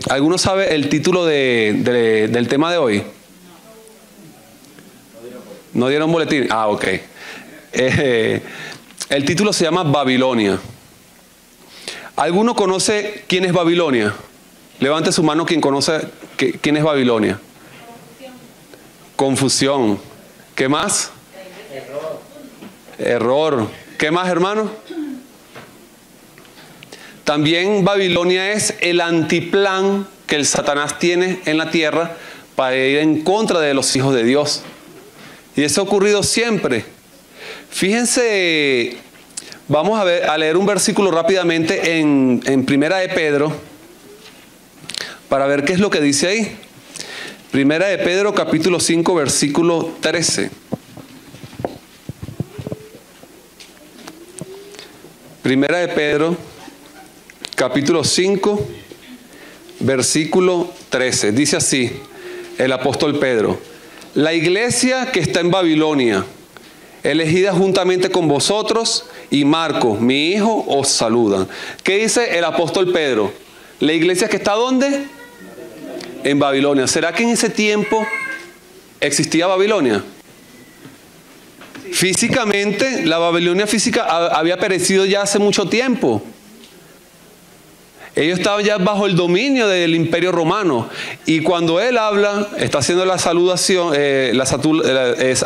¿Alguno sabe el título del tema de hoy? ¿No dieron boletín? Ah, ok. El título se llama Babilonia. ¿Alguno conoce quién es Babilonia? Levante su mano quien conoce quién es Babilonia. Confusión. ¿Qué más? Error. ¿Qué más, hermano? También Babilonia es el antiplan que el Satanás tiene en la tierra para ir en contra de los hijos de Dios. Y eso ha ocurrido siempre. Fíjense, vamos a leer un versículo rápidamente en Primera de Pedro para ver qué es lo que dice ahí. Primera de Pedro, capítulo 5, versículo 13. Primera de Pedro, capítulo 5, versículo 13. Dice así el apóstol Pedro: la iglesia que está en Babilonia, elegida juntamente con vosotros, y Marco, mi hijo, os saludan. ¿Qué dice el apóstol Pedro? ¿La iglesia que está dónde? En Babilonia. ¿Será que en ese tiempo existía Babilonia? Físicamente, la Babilonia física había perecido ya hace mucho tiempo. Ellos estaban ya bajo el dominio del Imperio Romano. Y cuando él habla, está haciendo la saludación,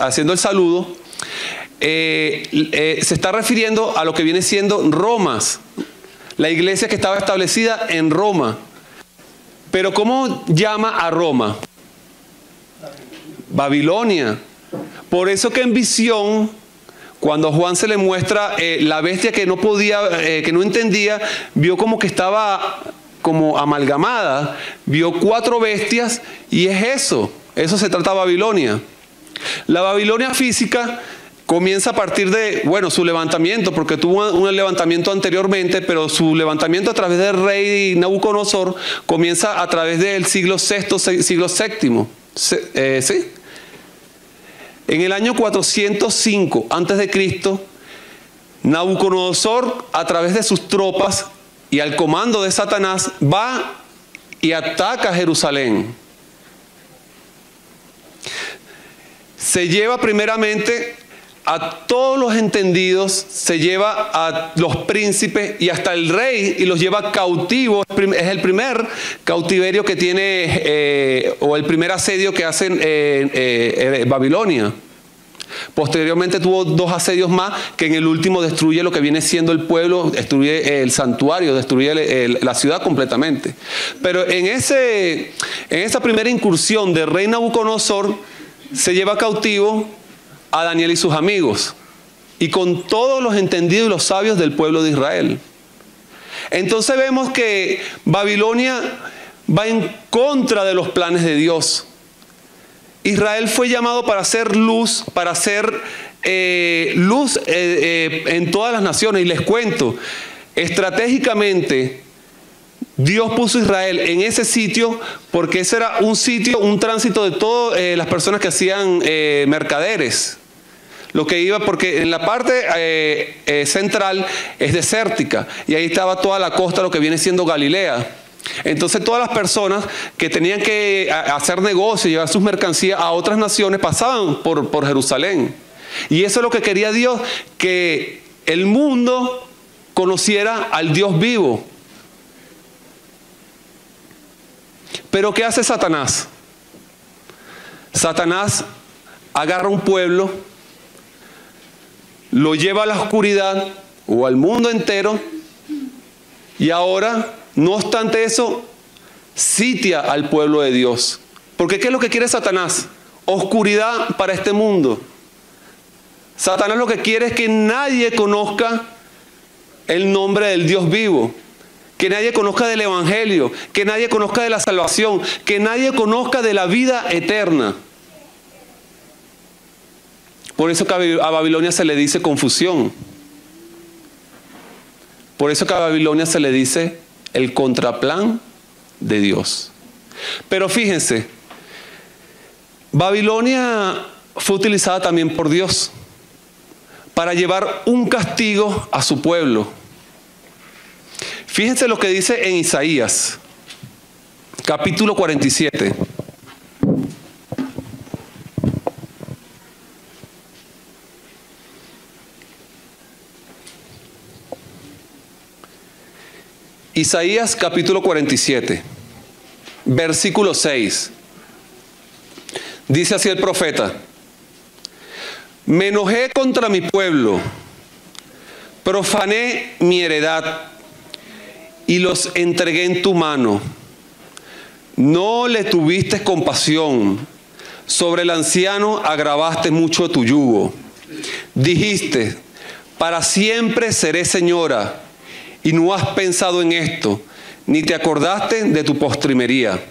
haciendo el saludo, se está refiriendo a lo que viene siendo Roma, la iglesia que estaba establecida en Roma. Pero ¿cómo llama a Roma? Babilonia. Por eso que en visión, cuando a Juan se le muestra la bestia que no podía, que no entendía, vio como que estaba como amalgamada, vio 4 bestias y es eso se trata de Babilonia. La Babilonia física comienza a partir de, bueno, su levantamiento, porque tuvo un levantamiento anteriormente, pero su levantamiento a través del rey Nabucodonosor comienza a través del siglo VI, siglo VII. ¿Sí? En el año 405 a.C., Nabucodonosor, a través de sus tropas y al comando de Satanás, va y ataca Jerusalén. Se lleva primeramente a todos los entendidos, se lleva a los príncipes y hasta el rey y los lleva cautivos. Es el primer cautiverio que tiene, o el primer asedio que hacen Babilonia. Posteriormente tuvo 2 asedios más, que en el último destruye lo que viene siendo el pueblo, destruye el santuario, destruye la ciudad completamente. Pero en esa primera incursión del rey Nabucodonosor, se lleva cautivo a Daniel y sus amigos, y con todos los entendidos y los sabios del pueblo de Israel. Entonces vemos que Babilonia va en contra de los planes de Dios. Israel fue llamado para hacer luz, en todas las naciones. Y les cuento, estratégicamente, Dios puso a Israel en ese sitio porque ese era un sitio, un tránsito de todas las personas que hacían mercaderes. Lo que iba, porque en la parte central es desértica y ahí estaba toda la costa, lo que viene siendo Galilea. Entonces todas las personas que tenían que hacer negocio, llevar sus mercancías a otras naciones, pasaban por Jerusalén. Y eso es lo que quería Dios, que el mundo conociera al Dios vivo. Pero ¿qué hace Satanás? Satanás agarra un pueblo, lo lleva a la oscuridad o al mundo entero, y ahora, no obstante eso, sitia al pueblo de Dios. Porque ¿qué es lo que quiere Satanás? Oscuridad para este mundo. Satanás lo que quiere es que nadie conozca el nombre del Dios vivo, que nadie conozca del Evangelio, que nadie conozca de la salvación, que nadie conozca de la vida eterna. Por eso que a Babilonia se le dice confusión. Por eso que a Babilonia se le dice el contraplan de Dios. Pero fíjense, Babilonia fue utilizada también por Dios para llevar un castigo a su pueblo. Fíjense lo que dice en Isaías. capítulo 47. Isaías capítulo 47, versículo 6. Dice así el profeta: me enojé contra mi pueblo, profané mi heredad y los entregué en tu mano. No le tuviste compasión, sobre el anciano agravaste mucho tu yugo. Dijiste: para siempre seré señora, y no has pensado en esto, ni te acordaste de tu postrimería.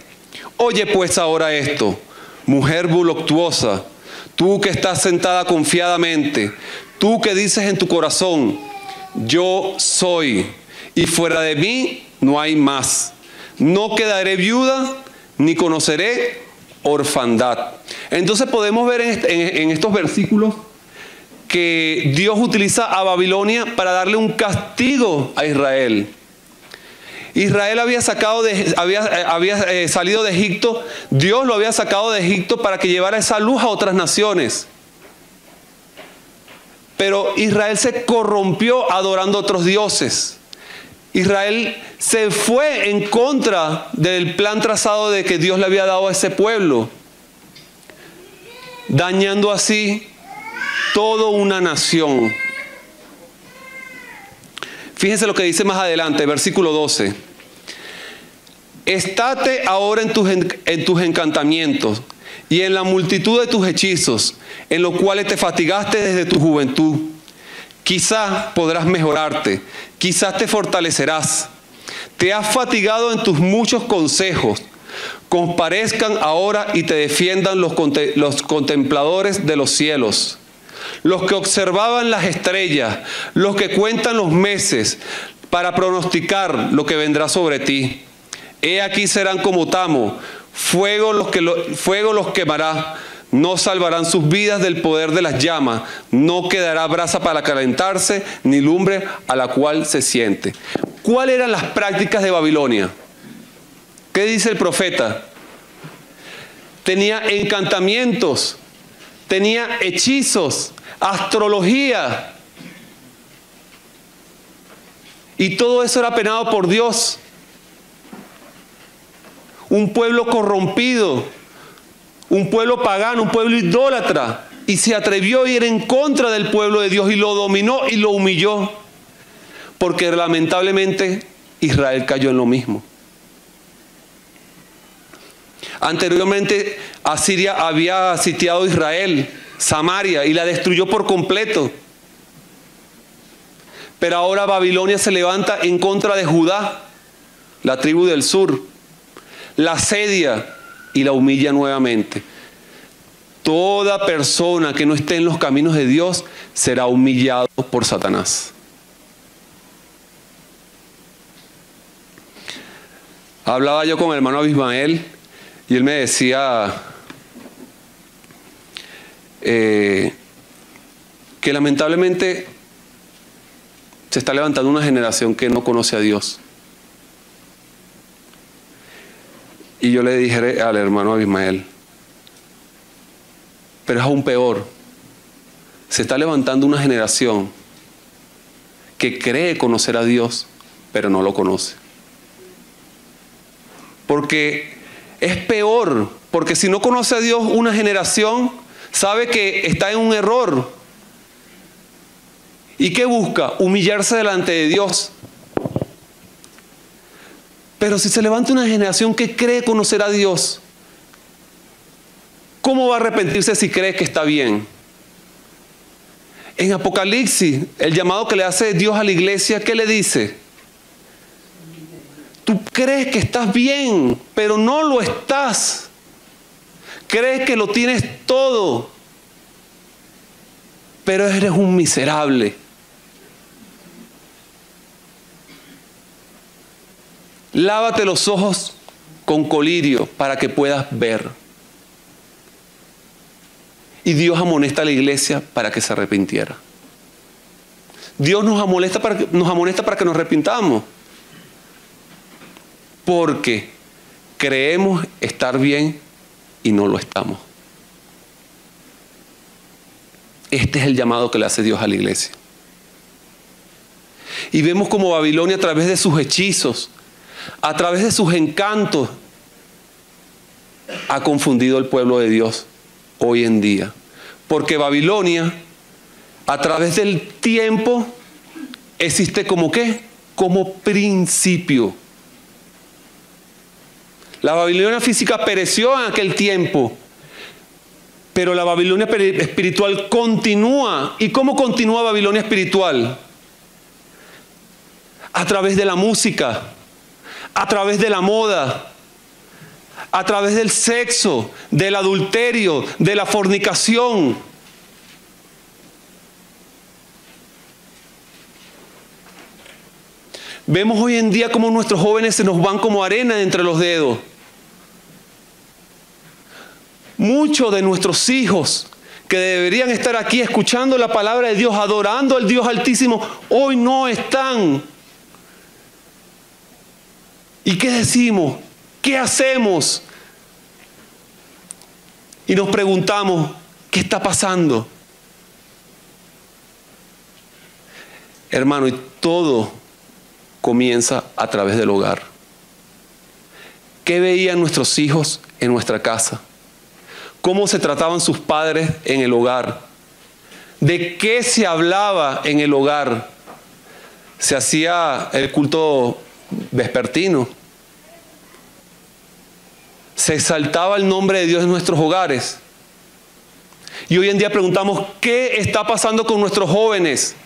Oye pues ahora esto, mujer voluptuosa, tú que estás sentada confiadamente, tú que dices en tu corazón: yo soy, y fuera de mí no hay más. No quedaré viuda, ni conoceré orfandad. Entonces podemos ver en estos versículos que Dios utiliza a Babilonia para darle un castigo a Israel. Israel había salido de Egipto, Dios lo había sacado de Egipto para que llevara esa luz a otras naciones. Pero Israel se corrompió adorando a otros dioses. Israel se fue en contra del plan trazado de que Dios le había dado a ese pueblo, dañando así toda una nación. Fíjense lo que dice más adelante, versículo 12. Estate ahora en tus encantamientos y en la multitud de tus hechizos, en los cuales te fatigaste desde tu juventud. Quizás podrás mejorarte, quizás te fortalecerás. Te has fatigado en tus muchos consejos. Comparezcan ahora y te defiendan los contempladores de los cielos, los que observaban las estrellas, los que cuentan los meses, para pronosticar lo que vendrá sobre ti. He aquí serán como tamo, fuego los quemará. No salvarán sus vidas del poder de las llamas. No quedará brasa para calentarse, ni lumbre a la cual se siente. ¿Cuáles eran las prácticas de Babilonia? ¿Qué dice el profeta? Tenía encantamientos, tenía hechizos, astrología. Y todo eso era penado por Dios. Un pueblo corrompido, un pueblo pagano, un pueblo idólatra, y se atrevió a ir en contra del pueblo de Dios y lo dominó y lo humilló, porque lamentablemente Israel cayó en lo mismo. Anteriormente Asiria había sitiado Israel, Samaria, y la destruyó por completo. Pero ahora Babilonia se levanta en contra de Judá, la tribu del sur, la asedia y la humilla nuevamente. Toda persona que no esté en los caminos de Dios será humillado por Satanás. Hablaba yo con el hermano Abismael y él me decía que lamentablemente se está levantando una generación que no conoce a Dios. Y yo le dije al hermano Abismael, pero es aún peor. Se está levantando una generación que cree conocer a Dios, pero no lo conoce. Porque es peor, porque si no conoce a Dios, una generación sabe que está en un error. ¿Y qué busca? Humillarse delante de Dios. Pero si se levanta una generación que cree conocer a Dios, ¿cómo va a arrepentirse si cree que está bien? En Apocalipsis, el llamado que le hace Dios a la iglesia, ¿qué le dice? Tú crees que estás bien, pero no lo estás. Crees que lo tienes todo, pero eres un miserable. Lávate los ojos con colirio para que puedas ver. Y Dios amonesta a la iglesia para que se arrepintiera. Dios nos amonesta para que nos arrepintamos. Porque creemos estar bien y no lo estamos. Este es el llamado que le hace Dios a la iglesia. Y vemos como Babilonia, a través de sus hechizos, a través de sus encantos, ha confundido al pueblo de Dios hoy en día. Porque Babilonia, a través del tiempo, existe como ¿qué? Como principio. La Babilonia física pereció en aquel tiempo, pero la Babilonia espiritual continúa. ¿Y cómo continúa Babilonia espiritual? A través de la música, a través de la moda, a través del sexo, del adulterio, de la fornicación. Vemos hoy en día cómo nuestros jóvenes se nos van como arena entre los dedos. Muchos de nuestros hijos que deberían estar aquí escuchando la palabra de Dios, adorando al Dios Altísimo, hoy no están. ¿Y qué decimos? ¿Qué hacemos? Y nos preguntamos, ¿qué está pasando? Hermano, y todo comienza a través del hogar. ¿Qué veían nuestros hijos en nuestra casa? ¿Cómo se trataban sus padres en el hogar? ¿De qué se hablaba en el hogar? Se hacía el culto vespertino. Se exaltaba el nombre de Dios en nuestros hogares. Y hoy en día preguntamos, ¿qué está pasando con nuestros jóvenes?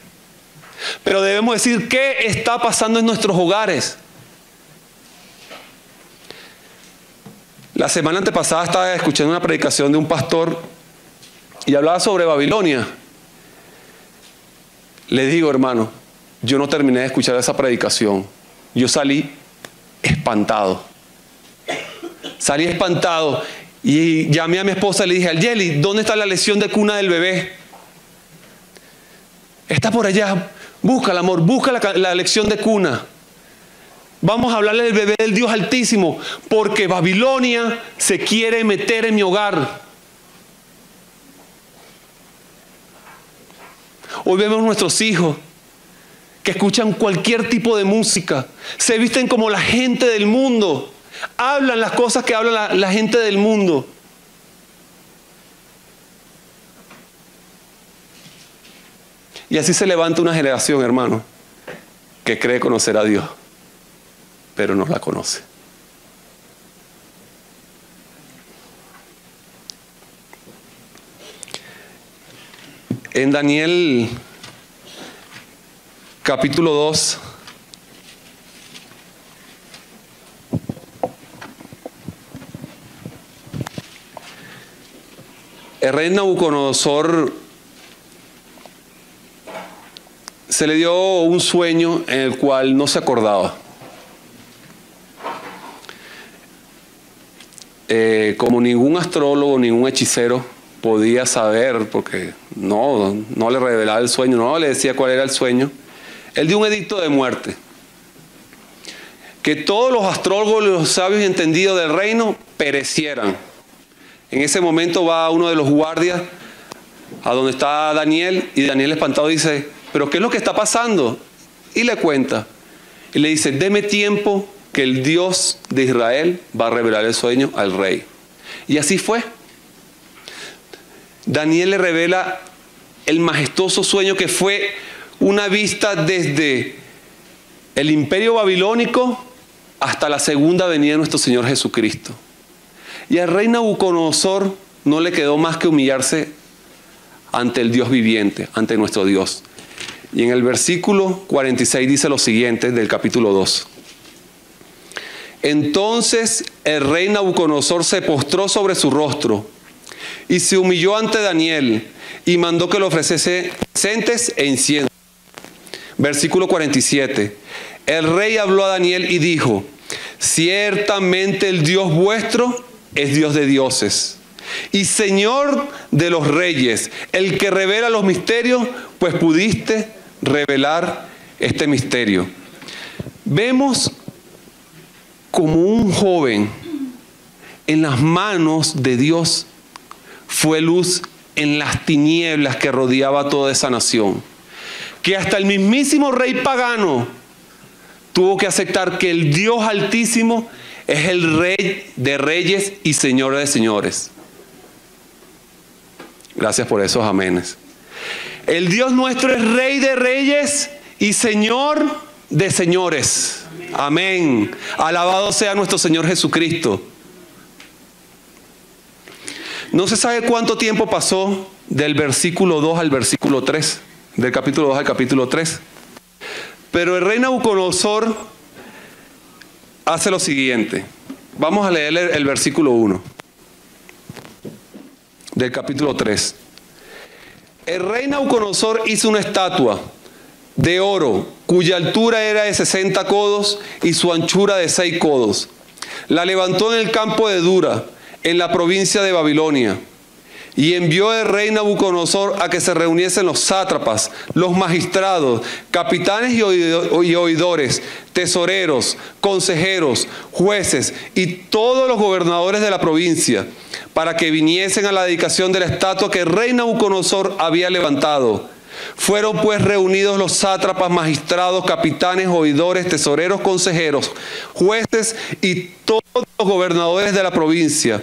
Pero debemos decir, ¿qué está pasando en nuestros hogares? La semana antepasada estaba escuchando una predicación de un pastor y hablaba sobre Babilonia. Le digo, hermano, yo no terminé de escuchar esa predicación. Yo salí espantado. Salí espantado y llamé a mi esposa y le dije, Alyeli, ¿dónde está la lección de cuna del bebé? Está por allá. Búscala, amor, busca la lección de cuna. Vamos a hablarle del bebé del Dios Altísimo, porque Babilonia se quiere meter en mi hogar. Hoy vemos nuestros hijos que escuchan cualquier tipo de música, se visten como la gente del mundo, hablan las cosas que habla la gente del mundo. Y así se levanta una generación, hermano, que cree conocer a Dios, pero no la conoce. En Daniel capítulo 2, el rey Nabucodonosor se le dio un sueño en el cual no se acordaba. Como ningún astrólogo, ningún hechicero podía saber, porque no le revelaba el sueño, no le decía cuál era el sueño, él dio un edicto de muerte. Que todos los astrólogos, los sabios y entendidos del reino perecieran. En ese momento va uno de los guardias a donde está Daniel, y Daniel espantado dice, ¿pero qué es lo que está pasando? Y le cuenta. Y le dice, deme tiempo que el Dios de Israel va a revelar el sueño al rey. Y así fue. Daniel le revela el majestuoso sueño que fue una vista desde el imperio babilónico hasta la segunda venida de nuestro Señor Jesucristo. Y al rey Nabucodonosor no le quedó más que humillarse ante el Dios viviente, ante nuestro Dios. Y en el versículo 46 dice lo siguiente del capítulo 2. Entonces el rey Nabucodonosor se postró sobre su rostro y se humilló ante Daniel y mandó que le ofreciese presentes e incienso. Versículo 47. El rey habló a Daniel y dijo, ciertamente el Dios vuestro es Dios de dioses y Señor de los reyes, el que revela los misterios, pues pudiste revelar este misterio. Vemos como un joven en las manos de Dios fue luz en las tinieblas que rodeaba toda esa nación. Que hasta el mismísimo rey pagano tuvo que aceptar que el Dios Altísimo es el Rey de reyes y Señor de señores. Gracias por esos amenes. El Dios nuestro es Rey de reyes y Señor de señores. Amén. Alabado sea nuestro Señor Jesucristo. No se sabe cuánto tiempo pasó del versículo 2 al versículo 3, del capítulo 2 al capítulo 3. Pero el rey Nabucodonosor hace lo siguiente. Vamos a leer el versículo 1 del capítulo 3. El rey Nabucodonosor hizo una estatua de oro, cuya altura era de 60 codos y su anchura de 6 codos. La levantó en el campo de Dura, en la provincia de Babilonia. Y envió el rey Nabucodonosor a que se reuniesen los sátrapas, los magistrados, capitanes y oidores, tesoreros, consejeros, jueces y todos los gobernadores de la provincia, para que viniesen a la dedicación de la estatua que el rey Nabucodonosor había levantado. Fueron pues reunidos los sátrapas, magistrados, capitanes, oidores, tesoreros, consejeros, jueces y todos los gobernadores de la provincia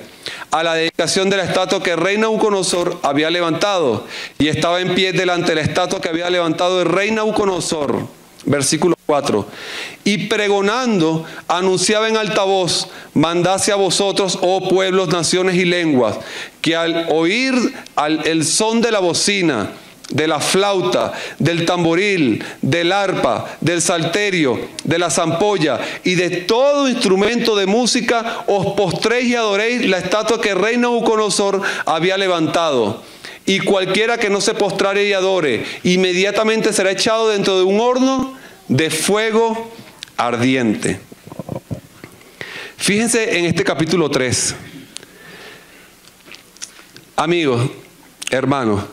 a la dedicación de la estatua que el rey Nabucodonosor había levantado, y estaba en pie delante de la estatua que había levantado el rey Nabucodonosor. Versículo 4. Y pregonando, anunciaba en alta voz: mandase a vosotros, oh pueblos, naciones y lenguas, que al oír el son de la bocina, de la flauta, del tamboril, del arpa, del salterio, de la zampolla y de todo instrumento de música, os postréis y adoréis la estatua que el rey Nabucodonosor había levantado. Y cualquiera que no se postrare y adore, inmediatamente será echado dentro de un horno de fuego ardiente. Fíjense en este capítulo 3. Amigos, hermanos,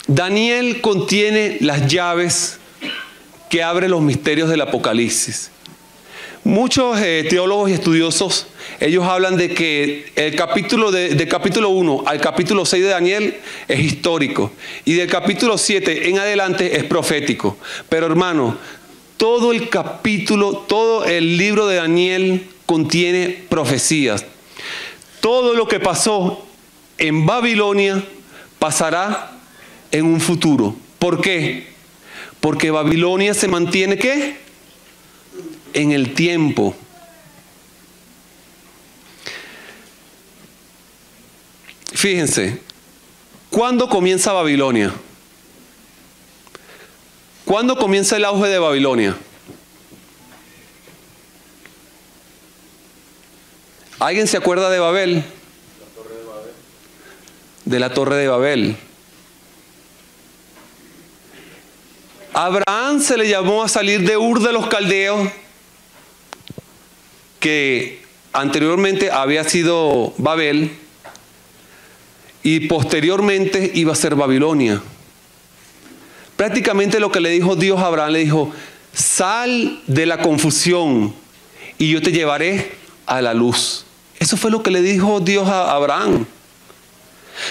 Daniel contiene las llaves que abren los misterios del Apocalipsis. Muchos teólogos y estudiosos, ellos hablan de que el capítulo de capítulo 1 al capítulo 6 de Daniel es histórico, y del capítulo 7 en adelante es profético. Pero hermano, todo el capítulo, todo el libro de Daniel contiene profecías. Todo lo que pasó en Babilonia pasará en un futuro. ¿Por qué? Porque Babilonia se mantiene, ¿qué? En el tiempo. Fíjense, ¿cuándo comienza Babilonia? ¿Cuándo comienza el auge de Babilonia? ¿Alguien se acuerda de Babel? La Torre de Babel. De la Torre de Babel. Abraham se le llamó a salir de Ur de los Caldeos, que anteriormente había sido Babel, y posteriormente iba a ser Babilonia. Prácticamente lo que le dijo Dios a Abraham, le dijo: sal de la confusión y yo te llevaré a la luz. Eso fue lo que le dijo Dios a Abraham.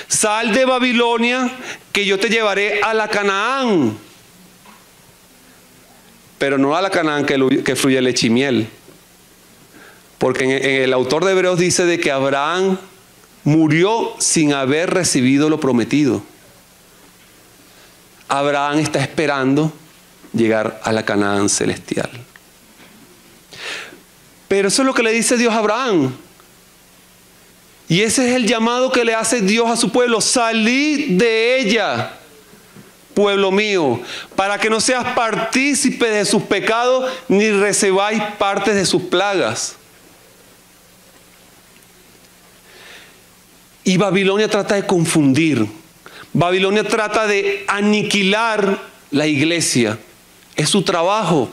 Sal de Babilonia, que yo te llevaré a la Canaán. Pero no a la Canaán que fluye leche y miel. Porque en el autor de Hebreos dice de que Abraham murió sin haber recibido lo prometido. Abraham está esperando llegar a la Canaán celestial. Pero eso es lo que le dice Dios a Abraham. Y ese es el llamado que le hace Dios a su pueblo: salid de ella, pueblo mío, para que no seas partícipe de sus pecados, ni recebáis partes de sus plagas. Y Babilonia trata de confundir. Babilonia trata de aniquilar la iglesia. Es su trabajo.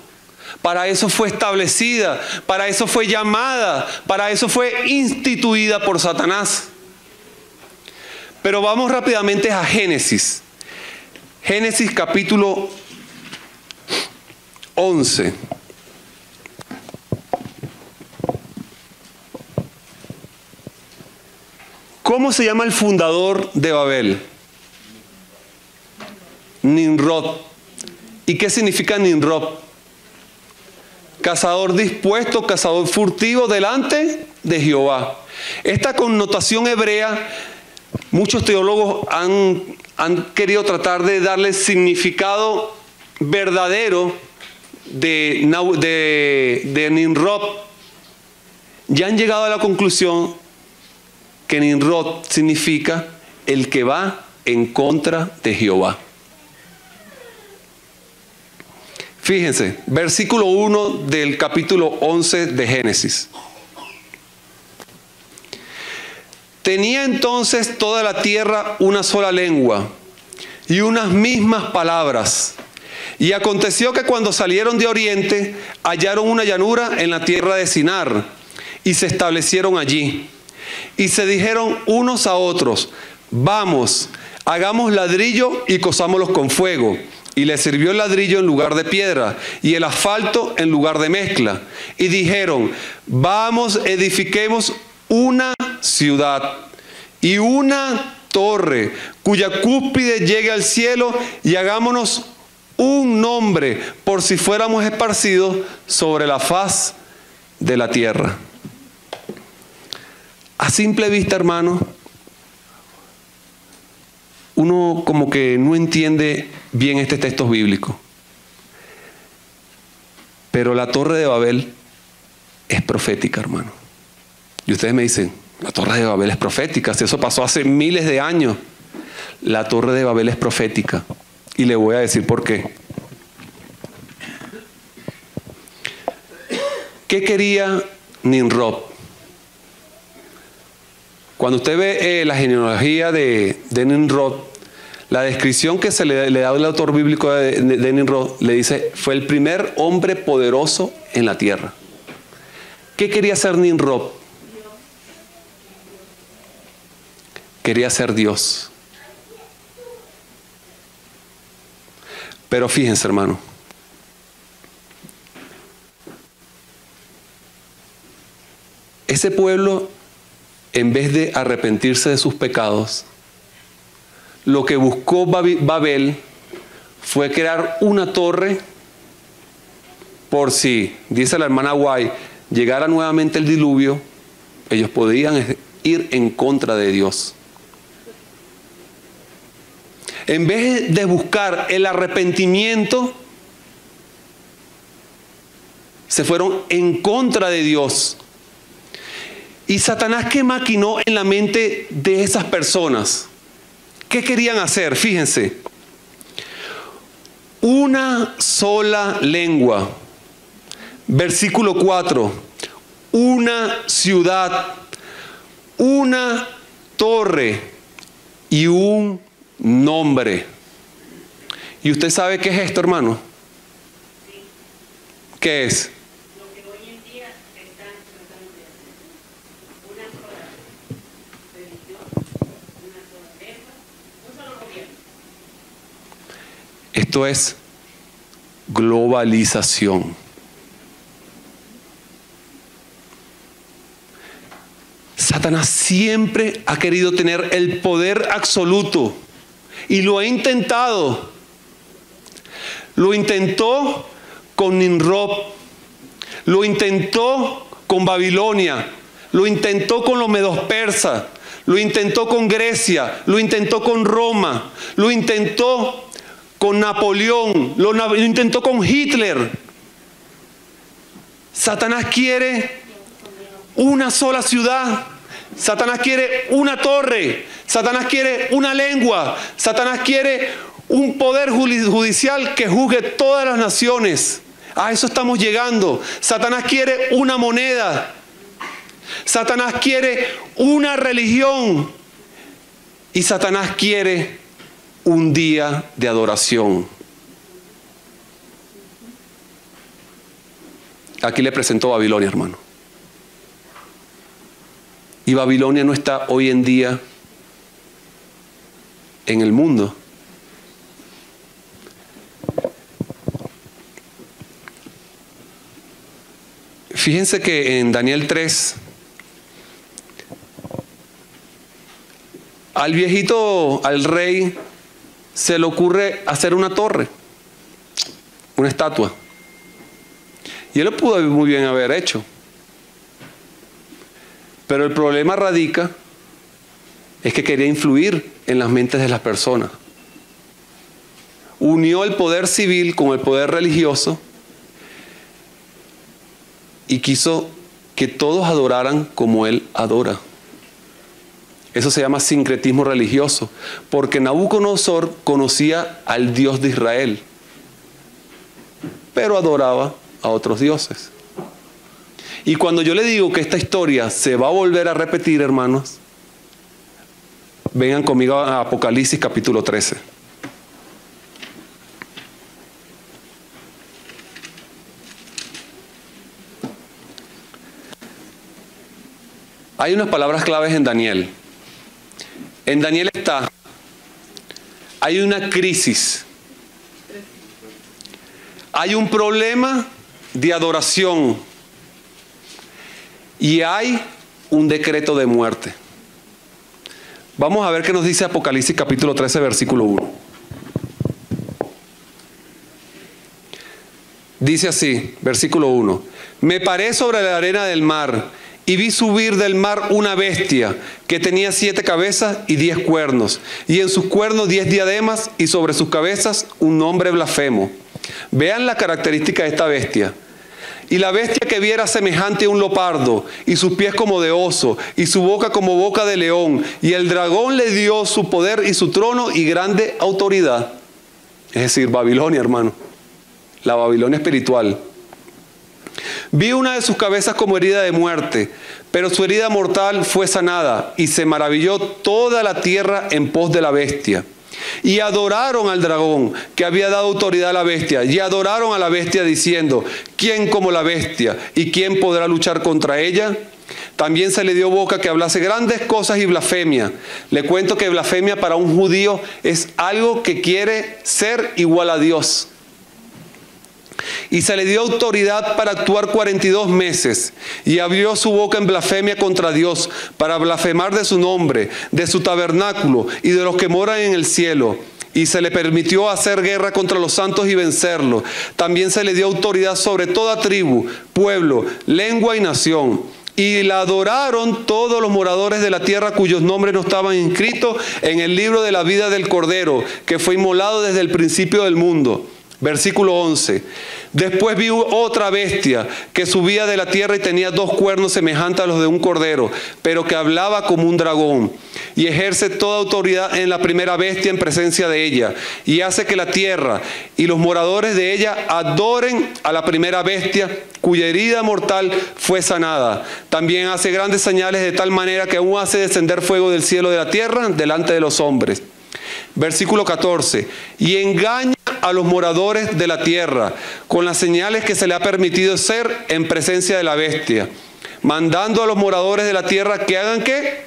Para eso fue establecida, para eso fue llamada, para eso fue instituida por Satanás. Pero vamos rápidamente a Génesis. Génesis capítulo 11. ¿Cómo se llama el fundador de Babel? Nimrod. ¿Y qué significa Nimrod? Cazador dispuesto, cazador furtivo delante de Jehová. Esta connotación hebrea, muchos teólogos han querido tratar de darle significado verdadero de Nimrod. Ya han llegado a la conclusión que Nimrod significa el que va en contra de Jehová. Fíjense, versículo 1 del capítulo 11 de Génesis. Tenía entonces toda la tierra una sola lengua y unas mismas palabras. Y aconteció que cuando salieron de oriente, hallaron una llanura en la tierra de Sinar y se establecieron allí. Y se dijeron unos a otros: vamos, hagamos ladrillo y cosámoslos con fuego. Y les sirvió el ladrillo en lugar de piedra y el asfalto en lugar de mezcla. Y dijeron: vamos, edifiquemos una ciudad y una torre cuya cúspide llegue al cielo, y hagámonos un nombre por si fuéramos esparcidos sobre la faz de la tierra. A simple vista, hermano, uno como que no entiende bien este texto bíblico. Pero la Torre de Babel es profética, hermano. Y ustedes me dicen: la Torre de Babel es profética, si eso pasó hace miles de años. La Torre de Babel es profética. Y le voy a decir por qué. ¿Qué quería Nimrod? Cuando usted ve la genealogía de Nimrod, la descripción que se le da al autor bíblico de Nimrod, le dice: fue el primer hombre poderoso en la tierra. ¿Qué quería ser Nimrod? Quería ser Dios. Pero fíjense, hermano, ese pueblo, en vez de arrepentirse de sus pecados, lo que buscó Babel fue crear una torre por si, dice la hermana White, llegara nuevamente el diluvio, ellos podían ir en contra de Dios. En vez de buscar el arrepentimiento, se fueron en contra de Dios. Y Satanás, ¿qué maquinó en la mente de esas personas? ¿Qué querían hacer? Fíjense. Una sola lengua. Versículo 4. Una ciudad, una torre y un nombre. ¿Y usted sabe qué es esto, hermano? ¿Qué es? Esto es globalización. Satanás siempre ha querido tener el poder absoluto y lo ha intentado. Lo intentó con Nimrod, lo intentó con Babilonia, lo intentó con los medos persas, lo intentó con Grecia, lo intentó con Roma, lo intentó con Napoleón, lo intentó con Hitler. Satanás quiere una sola ciudad. Satanás quiere una torre. Satanás quiere una lengua. Satanás quiere un poder judicial que juzgue todas las naciones. A eso estamos llegando. Satanás quiere una moneda. Satanás quiere una religión. Y Satanás quiere un día de adoración. Aquí le presentó Babilonia, hermano. Y Babilonia no está hoy en día en el mundo. Fíjense que en Daniel 3, al viejito, al rey, se le ocurre hacer una torre, una estatua. Y él lo pudo muy bien haber hecho. Pero el problema radica es que quería influir en las mentes de las personas. Unió el poder civil con el poder religioso y quiso que todos adoraran como él adora. Eso se llama sincretismo religioso, porque Nabucodonosor conocía al Dios de Israel, pero adoraba a otros dioses. Y cuando yo le digo que esta historia se va a volver a repetir, hermanos, vengan conmigo a Apocalipsis capítulo 13. Hay unas palabras claves en Daniel. En Daniel hay una crisis. Hay un problema de adoración. Y hay un decreto de muerte. Vamos a ver qué nos dice Apocalipsis capítulo 13, versículo 1. Dice así, versículo 1. Me paré sobre la arena del mar y vi subir del mar una bestia que tenía 7 cabezas y 10 cuernos, y en sus cuernos 10 diademas, y sobre sus cabezas un nombre blasfemo. Vean la característica de esta bestia. Y la bestia que vi era semejante a un leopardo, y sus pies como de oso, y su boca como boca de león. Y el dragón le dio su poder y su trono y grande autoridad. Es decir, Babilonia, hermano. La Babilonia espiritual. Vi una de sus cabezas como herida de muerte, pero su herida mortal fue sanada, y se maravilló toda la tierra en pos de la bestia. Y adoraron al dragón que había dado autoridad a la bestia, y adoraron a la bestia diciendo: ¿quién como la bestia? ¿Y quién podrá luchar contra ella? También se le dio boca que hablase grandes cosas y blasfemia. Le cuento que blasfemia para un judío es algo que quiere ser igual a Dios. Y se le dio autoridad para actuar 42 meses, y abrió su boca en blasfemia contra Dios, para blasfemar de su nombre, de su tabernáculo y de los que moran en el cielo. Y se le permitió hacer guerra contra los santos y vencerlos. También se le dio autoridad sobre toda tribu, pueblo, lengua y nación. Y la adoraron todos los moradores de la tierra cuyos nombres no estaban inscritos en el libro de la vida del Cordero, que fue inmolado desde el principio del mundo. Versículo 11. Después vi otra bestia que subía de la tierra y tenía 2 cuernos semejantes a los de un cordero, pero que hablaba como un dragón, y ejerce toda autoridad en la primera bestia en presencia de ella, y hace que la tierra y los moradores de ella adoren a la primera bestia, cuya herida mortal fue sanada. También hace grandes señales de tal manera que aún hace descender fuego del cielo de la tierra delante de los hombres. Versículo 14. Y engaña a los moradores de la tierra con las señales que se le ha permitido hacer en presencia de la bestia, mandando a los moradores de la tierra que hagan ¿qué?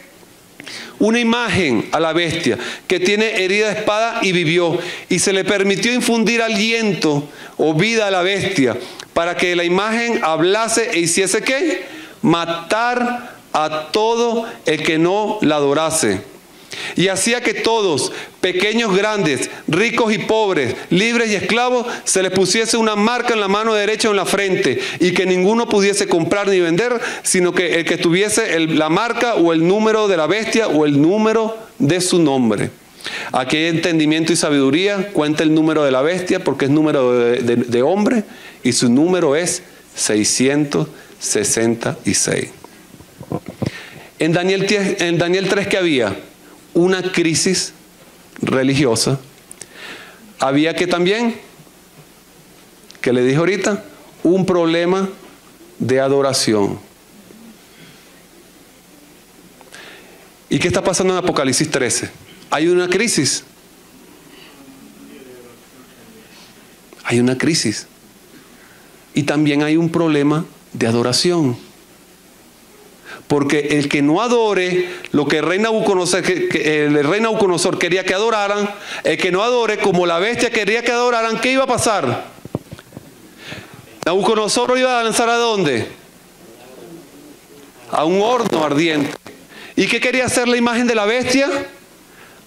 Una imagen a la bestia que tiene herida de espada y vivió, y se le permitió infundir aliento o vida a la bestia para que la imagen hablase e hiciese ¿qué? Matar a todo el que no la adorase. Y hacía que todos, pequeños, grandes, ricos y pobres, libres y esclavos, se les pusiese una marca en la mano derecha o en la frente, y que ninguno pudiese comprar ni vender, sino que el que tuviese la marca o el número de la bestia o el número de su nombre. Aquí hay entendimiento y sabiduría. Cuenta el número de la bestia porque es número de hombre, y su número es 666. En Daniel 3, ¿qué había? Una crisis religiosa. Había que también, que le dije ahorita, un problema de adoración. ¿Y qué está pasando en Apocalipsis 13? Hay una crisis. Hay una crisis. Y también hay un problema de adoración. Porque el que no adore lo que el rey Nabucodonosor quería que adoraran, el que no adore como la bestia quería que adoraran, ¿qué iba a pasar? Nabucodonosor lo iba a lanzar ¿a dónde? A un horno ardiente. ¿Y qué quería hacer la imagen de la bestia?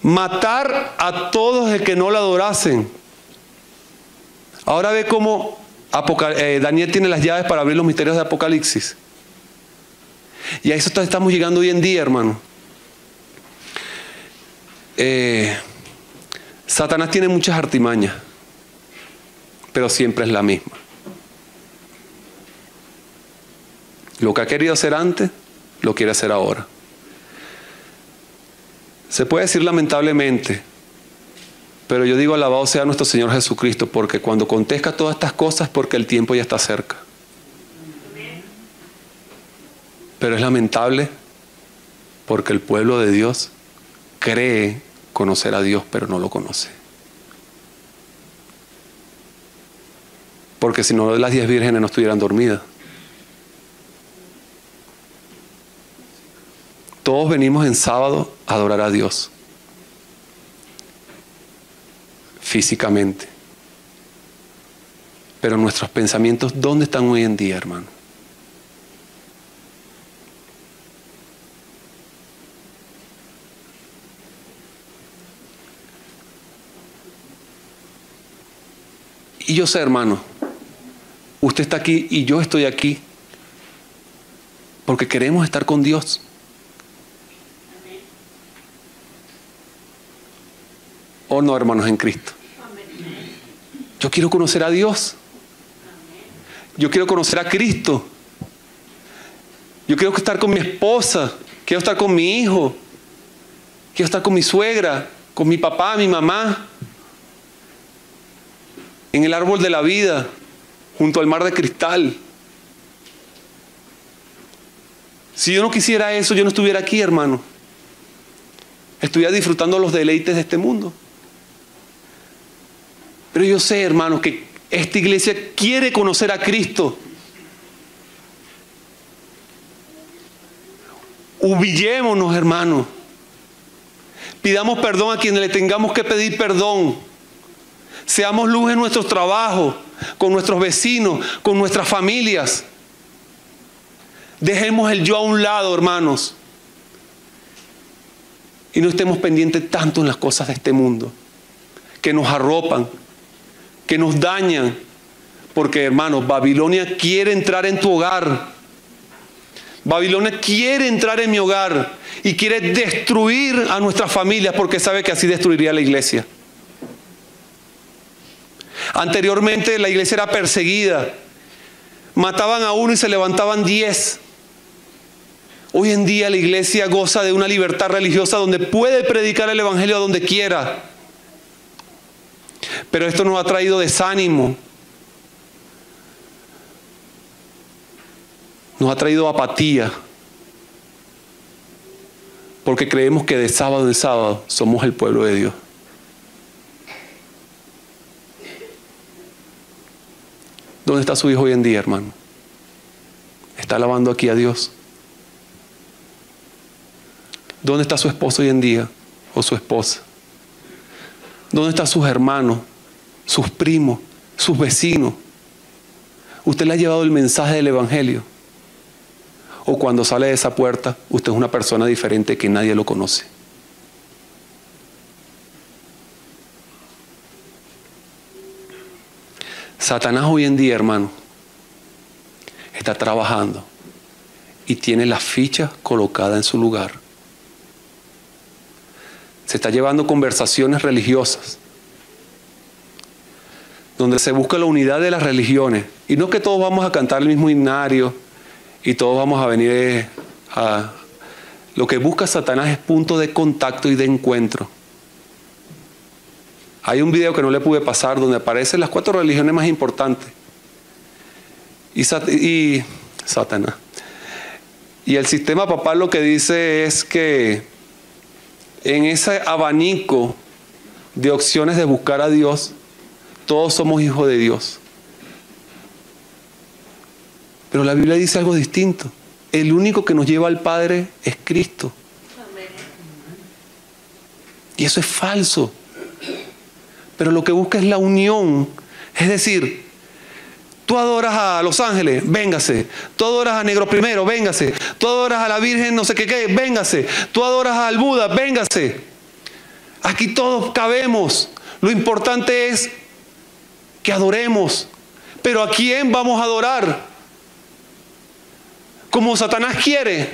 matar a todos el que no lo adorasen. Ahora ve cómo Daniel tiene las llaves para abrir los misterios de Apocalipsis. Y a eso estamos llegando hoy en día, hermano. Satanás tiene muchas artimañas, pero siempre es la misma. Lo que ha querido hacer antes, lo quiere hacer ahora. Se puede decir lamentablemente, pero yo digo alabado sea nuestro Señor Jesucristo, porque cuando acontezca todas estas cosas, porque el tiempo ya está cerca. Pero es lamentable porque el pueblo de Dios cree conocer a Dios, pero no lo conoce. Porque si no, las 10 vírgenes no estuvieran dormidas. Todos venimos en sábado a adorar a Dios. Físicamente. Pero nuestros pensamientos, ¿dónde están hoy en día, hermano? Y yo sé, hermano, usted está aquí y yo estoy aquí porque queremos estar con Dios. ¿O no, hermanos en Cristo? Yo quiero conocer a Dios. Yo quiero conocer a Cristo. Yo quiero estar con mi esposa. Quiero estar con mi hijo. Quiero estar con mi suegra, con mi papá, mi mamá. En el árbol de la vida, junto al mar de cristal. Si yo no quisiera eso, yo no estuviera aquí, hermano. Estuviera disfrutando los deleites de este mundo. Pero yo sé, hermano, que esta iglesia quiere conocer a Cristo. Humillémonos, hermano. Pidamos perdón a quienes le tengamos que pedir perdón. Seamos luz en nuestros trabajos, con nuestros vecinos, con nuestras familias. Dejemos el yo a un lado, hermanos. Y no estemos pendientes tanto en las cosas de este mundo, que nos arropan, que nos dañan. Porque, hermanos, Babilonia quiere entrar en tu hogar. Babilonia quiere entrar en mi hogar y quiere destruir a nuestras familias porque sabe que así destruiría la iglesia. Anteriormente la iglesia era perseguida. Mataban a uno y se levantaban 10. Hoy en día la iglesia goza de una libertad religiosa donde puede predicar el evangelio a donde quiera. Pero esto nos ha traído desánimo. Nos ha traído apatía. Porque creemos que de sábado en sábado somos el pueblo de Dios. ¿Dónde está su hijo hoy en día, hermano? ¿Está alabando aquí a Dios? ¿Dónde está su esposo hoy en día? ¿O su esposa? ¿Dónde están sus hermanos, sus primos, sus vecinos? ¿Usted le ha llevado el mensaje del evangelio? ¿O cuando sale de esa puerta, usted es una persona diferente que nadie lo conoce? Satanás hoy en día, hermano, está trabajando y tiene las fichas colocadas en su lugar. Se está llevando conversaciones religiosas donde se busca la unidad de las religiones. Y no que todos vamos a cantar el mismo himnario y todos vamos a venir a... Lo que busca Satanás es punto de contacto y de encuentro. Hay un video que no le pude pasar donde aparecen las 4 religiones más importantes. Y Satanás. Y el sistema papal lo que dice es que en ese abanico de opciones de buscar a Dios, todos somos hijos de Dios. Pero la Biblia dice algo distinto. El único que nos lleva al Padre es Cristo. Y eso es falso. Pero lo que busca es la unión. Es decir, tú adoras a los ángeles, véngase. Tú adoras a Negro Primero, véngase. Tú adoras a la Virgen no sé qué, véngase. Tú adoras al Buda, véngase. Aquí todos cabemos. Lo importante es que adoremos. Pero ¿a quién vamos a adorar? ¿Como Satanás quiere?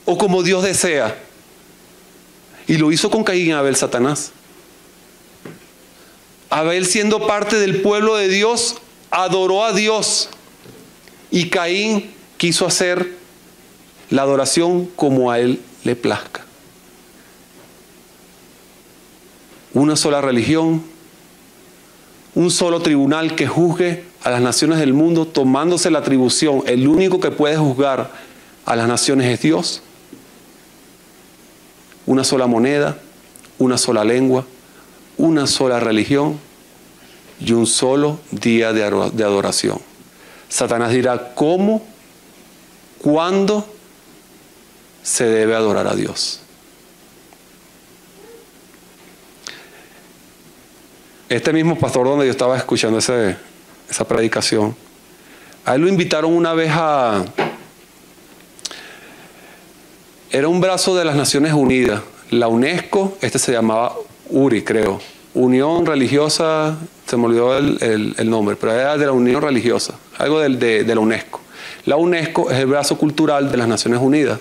¿O como Dios desea? Y lo hizo con Caín y Abel, Satanás. Abel, siendo parte del pueblo de Dios, adoró a Dios. Y Caín quiso hacer la adoración como a él le plazca. Una sola religión, un solo tribunal que juzgue a las naciones del mundo tomándose la atribución. El único que puede juzgar a las naciones es Dios. Una sola moneda, una sola lengua, una sola religión y un solo día de adoración. Satanás dirá cómo, cuándo se debe adorar a Dios. Este mismo pastor donde yo estaba escuchando esa predicación, a él lo invitaron una vez a... Era un brazo de las Naciones Unidas, la UNESCO, se llamaba URI, creo. Unión Religiosa, se me olvidó el nombre, pero era de la Unión Religiosa, algo de la UNESCO. La UNESCO es el brazo cultural de las Naciones Unidas.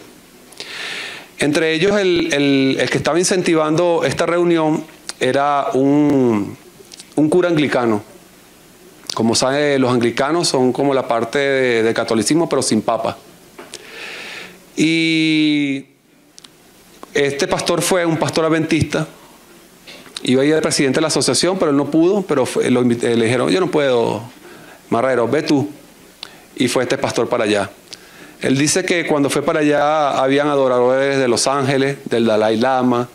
Entre ellos, el que estaba incentivando esta reunión era un cura anglicano. Como saben, los anglicanos son como la parte de catolicismo, pero sin papa. Y este pastor fue un pastor adventista. Iba a ir al presidente de la asociación, pero él no pudo. Pero le dijeron, yo no puedo, Marrero, ve tú. Y fue este pastor para allá. Él dice que cuando fue para allá habían adoradores de Los Ángeles, del Dalai Lama,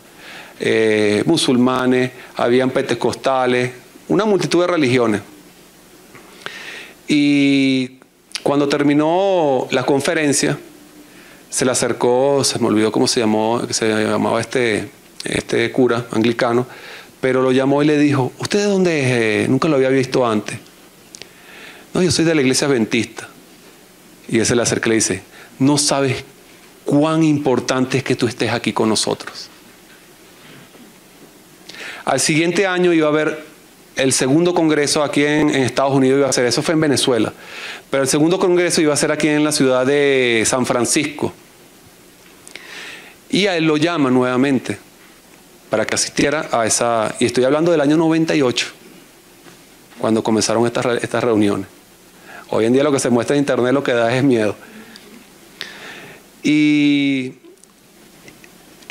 musulmanes, habían pentecostales, una multitud de religiones. Y cuando terminó la conferencia, se le acercó, se me olvidó cómo se llamaba este cura anglicano, pero lo llamó y le dijo, ¿usted de dónde es? Nunca lo había visto antes. No, yo soy de la iglesia adventista. Y él se le acerca y le dice, no sabes cuán importante es que tú estés aquí con nosotros. Al siguiente año iba a haber el segundo congreso aquí en Estados Unidos, iba a ser, eso fue en Venezuela, pero el segundo congreso iba a ser aquí en la ciudad de San Francisco. Y a él lo llama nuevamente para que asistiera a esa, y estoy hablando del año 98, cuando comenzaron estas reuniones. Hoy en día lo que se muestra en internet lo que da es miedo. Y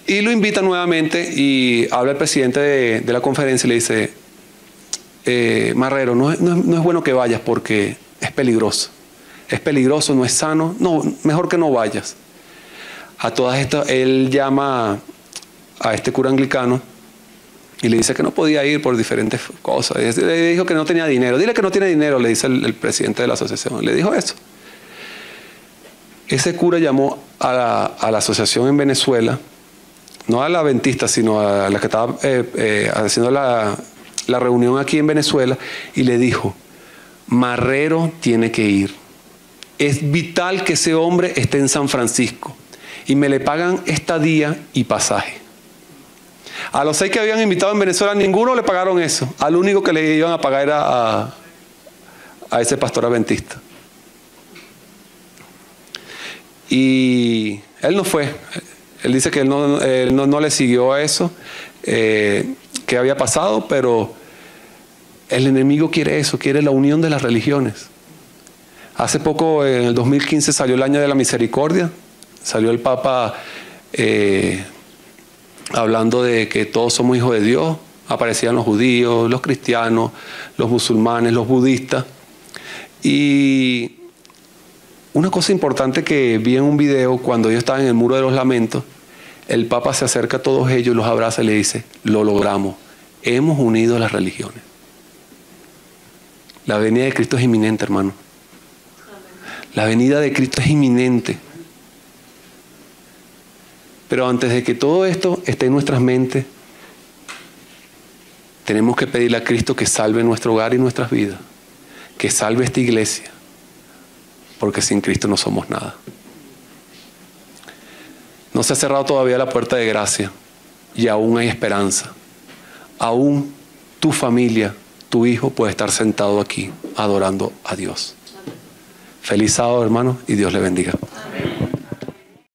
lo invita nuevamente y habla el presidente de la conferencia y le dice, Marrero, no es bueno que vayas porque es peligroso. Es peligroso, no es sano. No, mejor que no vayas. A todas estas, él llama a este cura anglicano y le dice que no podía ir por diferentes cosas. Le dijo que no tenía dinero. Dile que no tiene dinero, le dice el presidente de la asociación. Le dijo eso. Ese cura llamó a la asociación en Venezuela, no a la adventista, sino a la que estaba haciendo la reunión aquí en Venezuela, y le dijo, Marrero tiene que ir. Es vital que ese hombre esté en San Francisco y me le pagan estadía y pasaje. A los 6 que habían invitado en Venezuela, ninguno le pagaron eso. Al único que le iban a pagar era a ese pastor adventista. Y él no fue. Él dice que él no le siguió a eso que había pasado, pero el enemigo quiere eso, quiere la unión de las religiones. Hace poco, en el 2015, salió el año de la misericordia. Salió el Papa hablando de que todos somos hijos de Dios. Aparecían los judíos, los cristianos, los musulmanes, los budistas. Y una cosa importante que vi en un video cuando yo estaba en el Muro de los Lamentos, el Papa se acerca a todos ellos, los abraza y le dice, lo logramos, hemos unido las religiones. La venida de Cristo es inminente, hermano. La venida de Cristo es inminente. Pero antes de que todo esto esté en nuestras mentes, tenemos que pedirle a Cristo que salve nuestro hogar y nuestras vidas, que salve esta iglesia, porque sin Cristo no somos nada. No se ha cerrado todavía la puerta de gracia. y aún hay esperanza. Aún tu familia, tu hijo puede estar sentado aquí adorando a Dios. Feliz sábado, hermano, y Dios le bendiga.